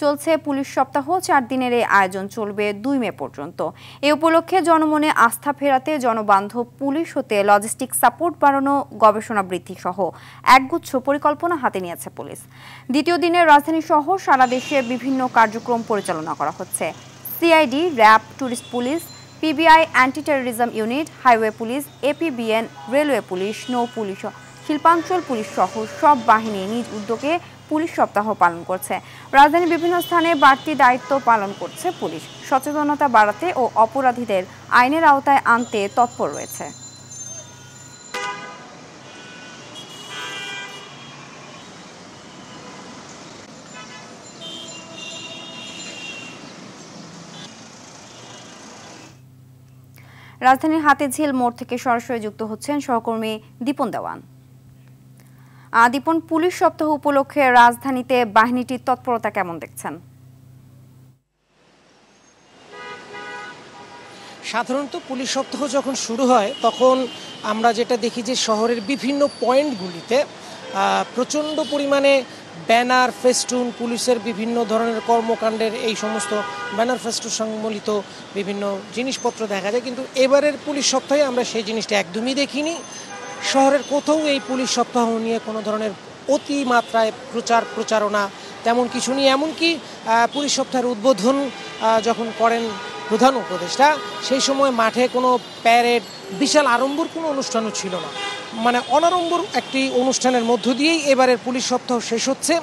চলছে পুলিশ সপ্তাহ। 4 দিনের এই আয়োজন চলবে 2 মে পর্যন্ত। এই উপলক্ষে জনমনে আস্থা ফেরাতে জনবান্ধব পুলিশ হতে লজিস্টিক সাপোর্ট বাড়ানো, গবেষণা বৃদ্ধি সহ একগুচ্ছ পরিকল্পনা হাতে নিয়েছে পুলিশ। দ্বিতীয় দিনে রাজধানী সহ সারা দেশে বিভিন্ন কার্যক্রম পরিচালনা করা হচ্ছে। CID, RAB, tourist police, PBI, anti terrorism unit, highway police, APBN, railway police, নৌ পুলিশ, শিল্পাঞ্চল পুলিশ সহ সব বাহিনী নিজ উদ্যোগে পুলিশ সপ্তাহ পালন করছে। রাজধানীর বিভিন্ন স্থানে বাড়তি দায়িত্ব পালন করছে পুলিশ। সচেতনতা বাড়াতে ও অপরাধীদের আইনের আওতায় আনতে তৎপর রয়েছে। রাজধানীর হাতিঝিল মোড় থেকে সরাসরি যুক্ত হচ্ছেন সহকর্মী দীপন দেওয়ান। দীপন, পুলিশ সপ্তাহ উপলক্ষে রাজধানীতে বাহিনীটির তৎপরতা কেমন দেখছেন? সাধারণত পুলিশ সপ্তাহ যখন শুরু হয় তখন আমরা যেটা দেখি যে শহরের বিভিন্ন পয়েন্টগুলিতে প্রচণ্ড পরিমাণে ব্যানার, ফেস্টুন, পুলিশের বিভিন্ন ধরনের কর্মকাণ্ডের এই সমস্ত ব্যানার, ফেস্টুন সম্বলিত বিভিন্ন জিনিসপত্র দেখা যায়। কিন্তু এবারের পুলিশ সপ্তাহে আমরা সেই জিনিসটা একদমই দেখিনি। শহরের কোথাও এই পুলিশ সপ্তাহ নিয়ে কোনো ধরনের অতিমাত্রায় প্রচারণা তেমন কিছু নেই। এমনকি পুলিশ সপ্তাহের উদ্বোধন যখন করেন প্রধান উপদেষ্টা, সেই সময় মাঠে কোনো প্যারেড, বিশাল আড়ম্বর কোনো অনুষ্ঠানও ছিল না। মানে অনাড়ম্বর একটি অনুষ্ঠানের মধ্য দিয়েই এবারের পুলিশ সপ্তাহ শেষ হচ্ছে।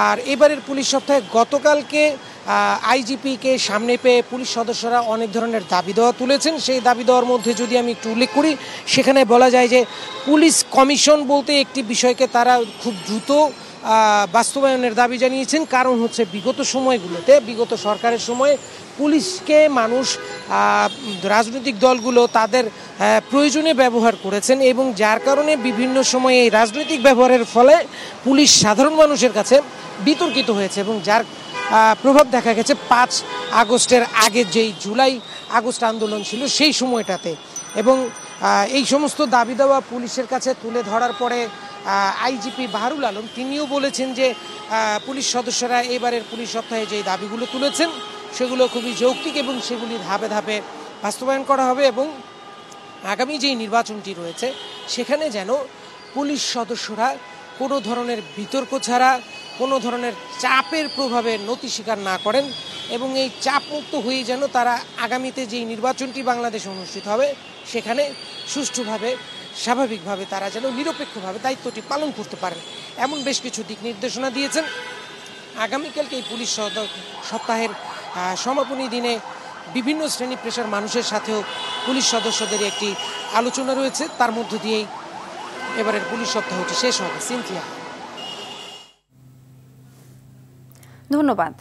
আর এবারের পুলিশ সপ্তাহে গতকালকে আইজিপিকে সামনে পেয়ে পুলিশ সদস্যরা অনেক ধরনের দাবি দেওয়া তুলেছেন। সেই দাবি দেওয়ার মধ্যে যদি আমি একটু উল্লেখ করি, সেখানে বলা যায় যে পুলিশ কমিশন বলতে একটি বিষয়কে তারা খুব দ্রুত বাস্তবায়নের দাবি জানিয়েছেন। কারণ হচ্ছে বিগত সময়গুলোতে, বিগত সরকারের সময় পুলিশকে মানুষ, রাজনৈতিক দলগুলো তাদের প্রয়োজনে ব্যবহার করেছেন এবং যার কারণে বিভিন্ন সময়ে এই রাজনৈতিক ব্যবহারের ফলে পুলিশ সাধারণ মানুষের কাছে বিতর্কিত হয়েছে এবং যার প্রভাব দেখা গেছে 5 আগস্টের আগে যেই জুলাই আগস্ট আন্দোলন ছিল সেই সময়টাতে। এবং এই সমস্ত দাবি দেওয়া পুলিশের কাছে তুলে ধরার পরে আইজিপি বাহারুল আলম তিনিও বলেছেন যে পুলিশ সদস্যরা এবারের পুলিশ সপ্তাহে যেই দাবিগুলো তুলেছেন সেগুলো খুবই যৌক্তিক এবং সেগুলি ধাপে ধাপে বাস্তবায়ন করা হবে এবং আগামী যেই নির্বাচনটি রয়েছে সেখানে যেন পুলিশ সদস্যরা কোনো ধরনের বিতর্ক ছাড়া, কোনো ধরনের চাপের প্রভাবে নতি স্বীকার না করেন এবং এই চাপমুক্ত হয়ে যেন তারা আগামীতে যেই নির্বাচনটি বাংলাদেশে অনুষ্ঠিত হবে সেখানে সুষ্ঠুভাবে, স্বাভাবিকভাবে তারা যেন নিরপেক্ষভাবে দায়িত্বটি পালন করতে পারেন, এমন বেশ কিছু দিক নির্দেশনা দিয়েছেন। আগামীকালকে এই পুলিশ সপ্তাহের সমাপনী দিনে বিভিন্ন শ্রেণী পেশার মানুষের সাথেও পুলিশ সদস্যদের একটি আলোচনা রয়েছে। তার মধ্য দিয়েই এবারের পুলিশ সপ্তাহটি শেষ হবে। সিনথিয়া, ধন্যবাদ।